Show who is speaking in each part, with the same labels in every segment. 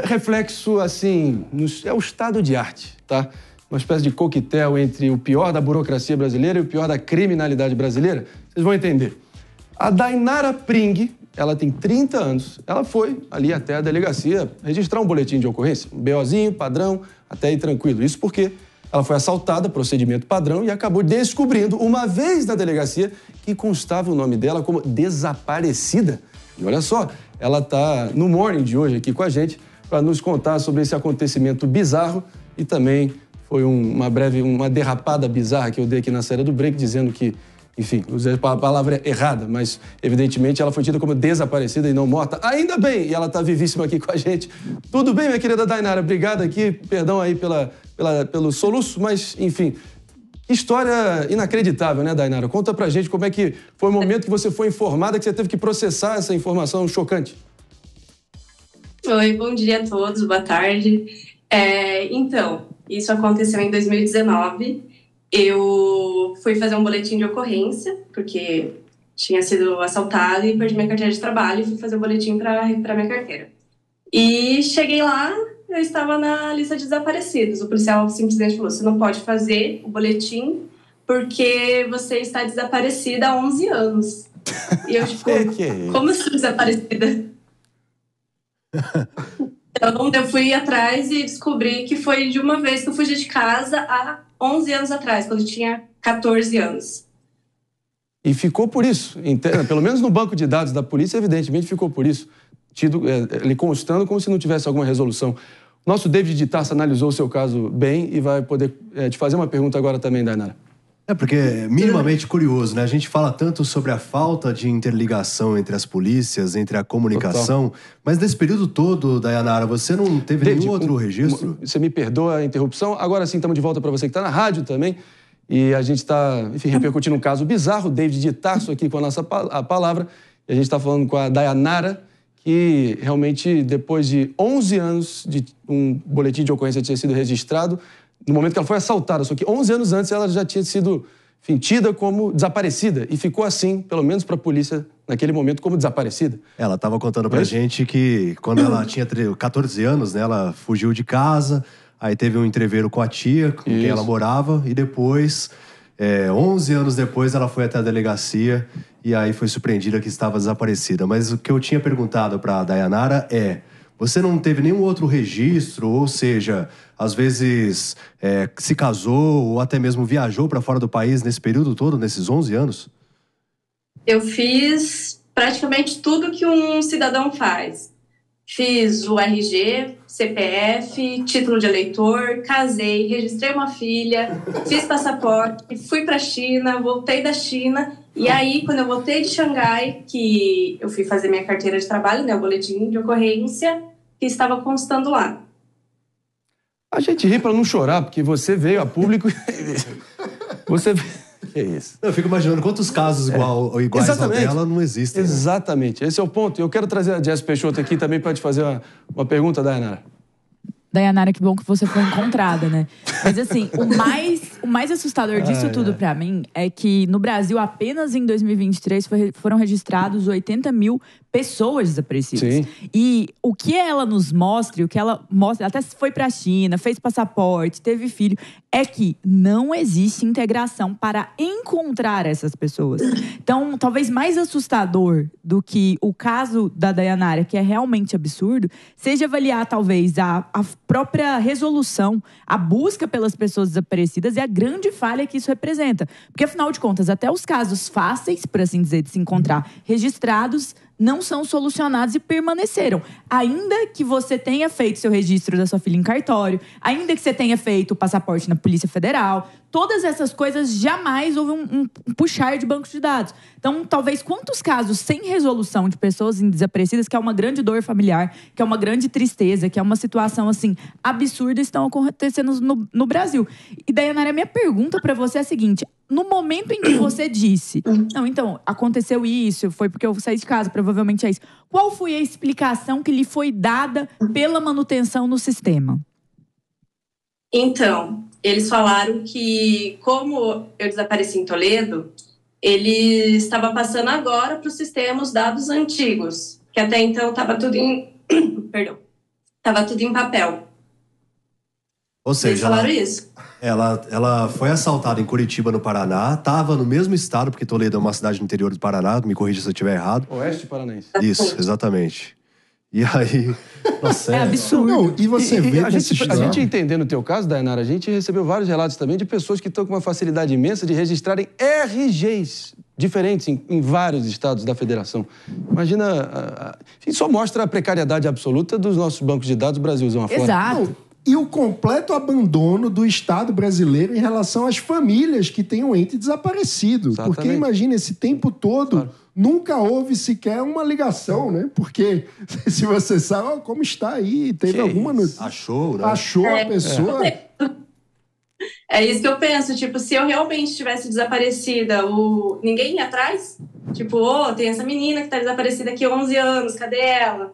Speaker 1: reflexo, assim, é o estado de arte, tá? Uma espécie de coquetel entre o pior da burocracia brasileira e o pior da criminalidade brasileira. Vocês vão entender. A Dainara Pring, ela tem 30 anos, ela foi ali até a delegacia registrar um boletim de ocorrência, um BOzinho, padrão, até aí tranquilo. Isso porque ela foi assaltada, procedimento padrão, e acabou descobrindo, uma vez na delegacia, que constava o nome dela como desaparecida. E olha só, ela está no Morning de hoje aqui com a gente para nos contar sobre esse acontecimento bizarro e também foi uma derrapada bizarra que eu dei aqui na saída do break, dizendo que, enfim, usei a palavra errada, mas evidentemente ela foi tida como desaparecida e não morta. Ainda bem, e ela está vivíssima aqui com a gente. Tudo bem, minha querida Dainara? Obrigado aqui, perdão aí pelo soluço, mas, enfim, história inacreditável, né, Dainara? Conta pra gente como é que foi o momento que você foi informada, que você teve que processar essa informação chocante.
Speaker 2: Oi, bom dia a todos, boa tarde. Então, isso aconteceu em 2019. Eu fui fazer um boletim de ocorrência, porque tinha sido assaltada e perdi minha carteira de trabalho e fui fazer o boletim para recuperar minha carteira. E cheguei lá, eu estava na lista de desaparecidos. O policial simplesmente falou, você não pode fazer o boletim porque você está desaparecida há 11 anos. E eu, tipo, como assim desaparecida? Então, eu fui atrás e descobri que foi de uma vez que eu fugi de casa há 11 anos atrás, quando eu tinha 14 anos.
Speaker 1: E ficou por isso, pelo menos no banco de dados da polícia, evidentemente ficou por isso, ele constando como se não tivesse alguma resolução. Nosso David de Tarso analisou o seu caso bem e vai poder te fazer uma pergunta agora também, Dainara.
Speaker 3: Porque é minimamente curioso, né? A gente fala tanto sobre a falta de interligação entre as polícias, entre a comunicação, mas nesse período todo, Dainara, você não teve nenhum outro registro?
Speaker 1: Você me perdoa a interrupção, agora sim estamos de volta para você que está na rádio também, e a gente está, enfim, repercutindo um caso bizarro, David de Tarso aqui com a palavra, e a gente está falando com a Dainara, que realmente, depois de 11 anos de um boletim de ocorrência tinha sido registrado, no momento que ela foi assaltada, só que 11 anos antes ela já tinha sido, enfim, tida como desaparecida e ficou assim, pelo menos para a polícia, naquele momento, como desaparecida.
Speaker 3: Ela estava contando pra gente que quando ela tinha 14 anos, né, ela fugiu de casa, aí teve um entreveiro com a tia, com quem ela morava, e depois, 11 anos depois, ela foi até a delegacia e aí foi surpreendida que estava desaparecida. Mas o que eu tinha perguntado para a Dainara é, você não teve nenhum outro registro, ou seja, às vezes se casou ou até mesmo viajou para fora do país nesse período todo, nesses 11 anos?
Speaker 2: Eu fiz praticamente tudo que um cidadão faz. Fiz o RG, CPF, título de eleitor, casei, registrei uma filha, fiz passaporte, fui para a China, voltei da China. E aí, quando eu voltei de Xangai, que eu fui fazer minha carteira de trabalho, né, o boletim de ocorrência, que estava constando lá.
Speaker 1: A gente ri para não chorar, porque você veio a público... Você... Que isso?
Speaker 3: Eu fico imaginando quantos casos iguais ao dela não existem.
Speaker 1: Exatamente, esse é o ponto. Eu quero trazer a Jess Peixoto aqui também para te fazer uma pergunta, Dainara.
Speaker 4: Dainara, que bom que você foi encontrada, né? Mas assim, o mais assustador disso tudo pra mim é que no Brasil, apenas em 2023, foram registrados 80 mil pessoas desaparecidas.
Speaker 1: Sim.
Speaker 4: E o que ela nos mostra, o que ela mostra, até foi pra China, fez passaporte, teve filho, é que não existe integração para encontrar essas pessoas. Então, talvez mais assustador do que o caso da Dainara, que é realmente absurdo, seja avaliar talvez a própria resolução, a busca pelas pessoas desaparecidas e a grande falha que isso representa. Porque, afinal de contas, até os casos fáceis, por assim dizer, de se encontrar registrados, não são solucionados e permaneceram. Ainda que você tenha feito seu registro da sua filha em cartório, ainda que você tenha feito o passaporte na Polícia Federal, todas essas coisas jamais houve um puxar de bancos de dados. Então, talvez quantos casos sem resolução de pessoas desaparecidas, que é uma grande dor familiar, que é uma grande tristeza, que é uma situação, assim, absurda, estão acontecendo no Brasil. E, Dainara, a minha pergunta para você é a seguinte: no momento em que você disse, não, então, aconteceu isso, foi porque eu saí de casa, provavelmente é isso. Qual foi a explicação que lhe foi dada pela manutenção no sistema?
Speaker 2: Então, eles falaram que, como eu desapareci em Toledo, ele estava passando agora para o sistema os dados antigos, que até então estava tudo em... Perdão. Tava tudo em papel.
Speaker 3: Ou seja,
Speaker 2: eles falaram isso.
Speaker 3: Ela foi assaltada em Curitiba, no Paraná, estava no mesmo estado, porque Toledo é uma cidade no interior do Paraná, me corrija se eu estiver errado.
Speaker 1: Oeste Paranaense.
Speaker 3: Isso, exatamente. E aí... Nossa,
Speaker 4: É absurdo.
Speaker 5: Não, e você vê
Speaker 1: a gente entendendo o teu caso, Dayanara, a gente recebeu vários relatos também de pessoas que estão com uma facilidade imensa de registrarem RGs diferentes em vários estados da federação. Imagina, isso só mostra a precariedade absoluta dos nossos bancos de dados Brasilzão afora.
Speaker 4: Exato.
Speaker 5: E o completo abandono do Estado brasileiro em relação às famílias que têm um ente desaparecido.
Speaker 1: Exatamente.
Speaker 5: Porque imagina, esse tempo todo,
Speaker 1: Claro.
Speaker 5: nunca houve sequer uma ligação, né? Porque se você sabe, como está aí, teve
Speaker 1: Que
Speaker 5: alguma notícia.
Speaker 3: Achou, né?
Speaker 5: Achou a pessoa.
Speaker 2: É isso que eu penso, tipo, se eu realmente tivesse desaparecida, ninguém ia atrás? Tipo, tem essa menina que tá desaparecida aqui há 11 anos, cadê ela?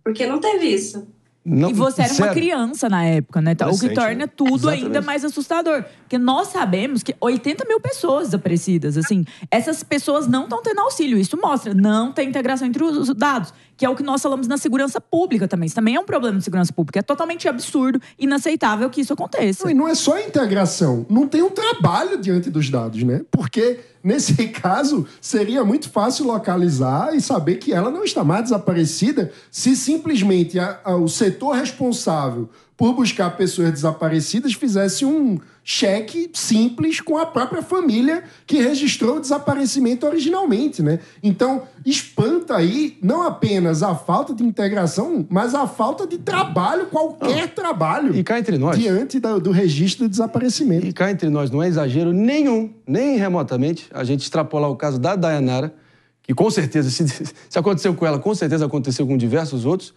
Speaker 2: Porque não teve isso.
Speaker 1: Não,
Speaker 4: E você era uma
Speaker 1: sério.
Speaker 4: criança na época, né? O que
Speaker 3: Adolescente,
Speaker 4: torna
Speaker 3: né?
Speaker 4: tudo
Speaker 1: Exatamente.
Speaker 4: ainda mais assustador. Porque nós sabemos que 80 mil pessoas desaparecidas, assim, essas pessoas não estão tendo auxílio. Isso mostra, não tem integração entre os dados, que é o que nós falamos na segurança pública também. Isso também é um problema de segurança pública. É totalmente absurdo, inaceitável que isso aconteça.
Speaker 5: Não, e não é só a integração, não tem um trabalho diante dos dados, né? Porque, nesse caso, seria muito fácil localizar e saber que ela não está mais desaparecida se simplesmente o setor responsável por buscar pessoas desaparecidas fizesse um cheque simples com a própria família que registrou o desaparecimento originalmente, né? Então, espanta aí não apenas a falta de integração, mas a falta de trabalho, qualquer trabalho,
Speaker 1: E cá entre nós.
Speaker 5: diante do registro do desaparecimento.
Speaker 1: E cá entre nós, não é exagero nenhum, nem remotamente, a gente extrapolar o caso da Dayanara, que com certeza, se aconteceu com ela, com certeza aconteceu com diversos outros,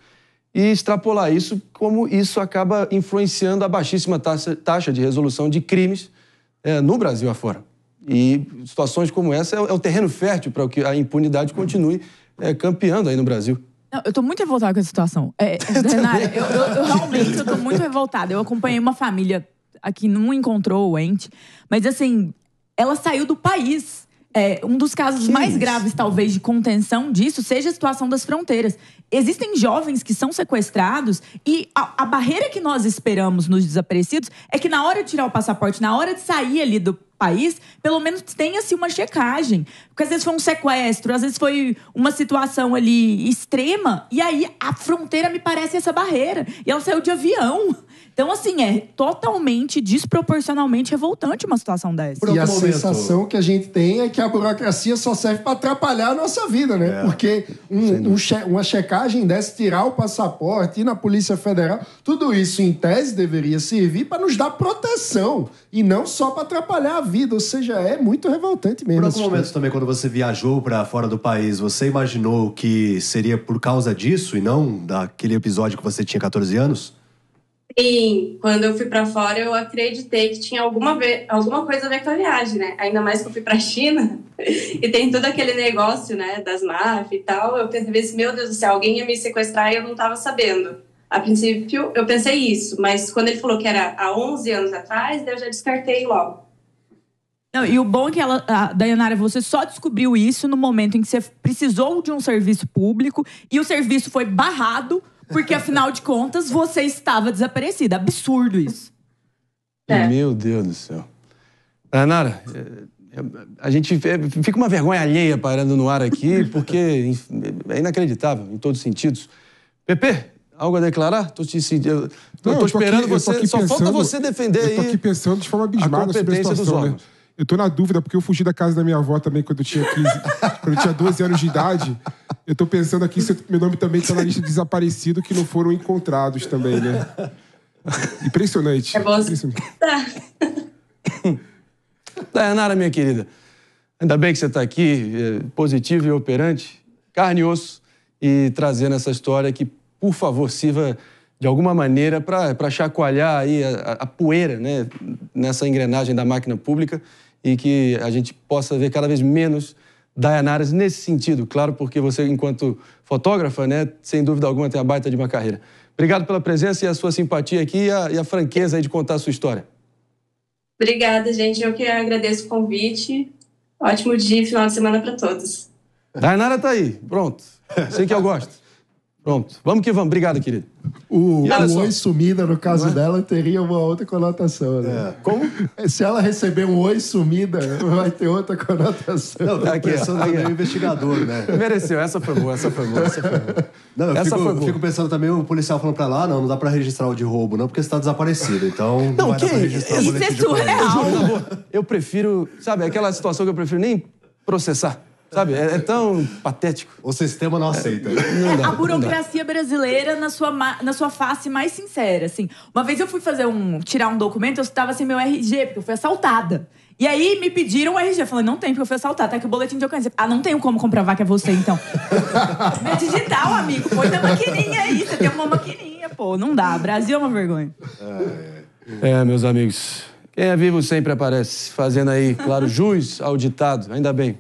Speaker 1: e extrapolar isso como isso acaba influenciando a baixíssima taxa de resolução de crimes no Brasil afora. E situações como essa é o terreno fértil para que a impunidade continue campeando aí no Brasil.
Speaker 4: Não, eu tô muito revoltada com essa situação. Dayanara, eu realmente eu tô muito revoltada. Eu acompanhei uma família aqui, não encontrou o ente, mas assim, ela saiu do país. Um dos casos mais graves, talvez, de contenção disso seja a situação das fronteiras. Existem jovens que são sequestrados e a barreira que nós esperamos nos desaparecidos é que na hora de tirar o passaporte, na hora de sair ali do país, pelo menos tenha-se uma checagem. Porque às vezes foi um sequestro, às vezes foi uma situação ali extrema, e aí a fronteira me parece essa barreira. E ela saiu de avião. Então, assim, é totalmente, desproporcionalmente revoltante uma situação dessa.
Speaker 5: E a sensação que a gente tem é que a burocracia só serve para atrapalhar a nossa vida, né? Porque uma checagem dessa, tirar o passaporte, ir na Polícia Federal, tudo isso, em tese, deveria servir para nos dar proteção e não só para atrapalhar a vida. Ou seja, é muito revoltante mesmo.
Speaker 3: Por algum momento também, quando você viajou para fora do país, você imaginou que seria por causa disso e não daquele episódio que você tinha 14 anos?
Speaker 2: Sim, quando eu fui pra fora, eu acreditei que tinha alguma coisa a ver com a viagem, né? Ainda mais que eu fui pra China e tem todo aquele negócio, né, das máfias e tal. Eu pensei, meu Deus do céu, alguém ia me sequestrar e eu não tava sabendo. A princípio, eu pensei isso, mas quando ele falou que era há 11 anos atrás, eu já descartei logo.
Speaker 4: Não, e o bom é que Dayanara, você só descobriu isso no momento em que você precisou de um serviço público e o serviço foi barrado porque, afinal de contas, você estava desaparecida. Absurdo isso.
Speaker 1: Meu Deus do céu. Dayanara, a gente fica uma vergonha alheia pairando no ar aqui, porque é inacreditável em todos os sentidos. Pepe, algo a declarar? Tô esperando você. Só falta você defender aí.
Speaker 6: Eu tô aqui pensando de forma abismada sobre a situação, né? Eu tô na dúvida, porque eu fugi da casa da minha avó também quando eu tinha 15, quando eu tinha 12 anos de idade. Eu tô pensando aqui se meu nome também tá na lista de desaparecidos que não foram encontrados também, né? Impressionante.
Speaker 2: É bom.
Speaker 1: Dayanara, minha querida, ainda bem que você está aqui, positivo e operante, carne e osso, e trazendo essa história que, por favor, sirva de alguma maneira para chacoalhar aí a poeira, né, nessa engrenagem da máquina pública e que a gente possa ver cada vez menos Dayanaras nesse sentido. Claro, porque você, enquanto fotógrafa, né, sem dúvida alguma, tem a baita de uma carreira. Obrigado pela presença e a sua simpatia aqui e a franqueza aí de contar a sua história.
Speaker 2: Obrigada, gente. Eu que agradeço o convite. Ótimo dia e final de semana para todos.
Speaker 1: Dayanara tá aí, pronto. Sei que eu gosto. Pronto. Vamos que vamos. Obrigado, querido.
Speaker 5: O oi sumida, no caso dela, teria uma outra conotação, né?
Speaker 1: Como?
Speaker 5: Se ela receber um oi sumida, vai ter outra conotação.
Speaker 3: Não, tô pensando também no investigador, né?
Speaker 1: Mereceu. Essa foi boa.
Speaker 3: Não, eu fico pensando também, o policial falando pra ela, não dá pra registrar o de roubo, não, porque você tá desaparecido. Então, não vai dar pra registrar o boletim de ocorrência.
Speaker 4: Isso é surreal.
Speaker 1: Eu prefiro, sabe, aquela situação que eu prefiro nem processar. Sabe, é tão patético.
Speaker 3: O sistema não aceita.
Speaker 1: Não dá,
Speaker 4: a burocracia brasileira na sua face mais sincera, assim. Uma vez eu fui tirar um documento, eu estava sem meu RG, porque eu fui assaltada. E aí me pediram o RG. Eu falei, não tem, porque eu fui assaltada. Tá aqui o boletim de ocorrência. Ah, não tenho como comprovar que é você, então. É digital, amigo. Põe na maquininha aí. Você tem uma maquininha, pô. Não dá. Brasil é uma vergonha.
Speaker 1: Meus amigos. Quem é vivo sempre aparece. Fazendo aí, claro, jus ao ditado. Ainda bem.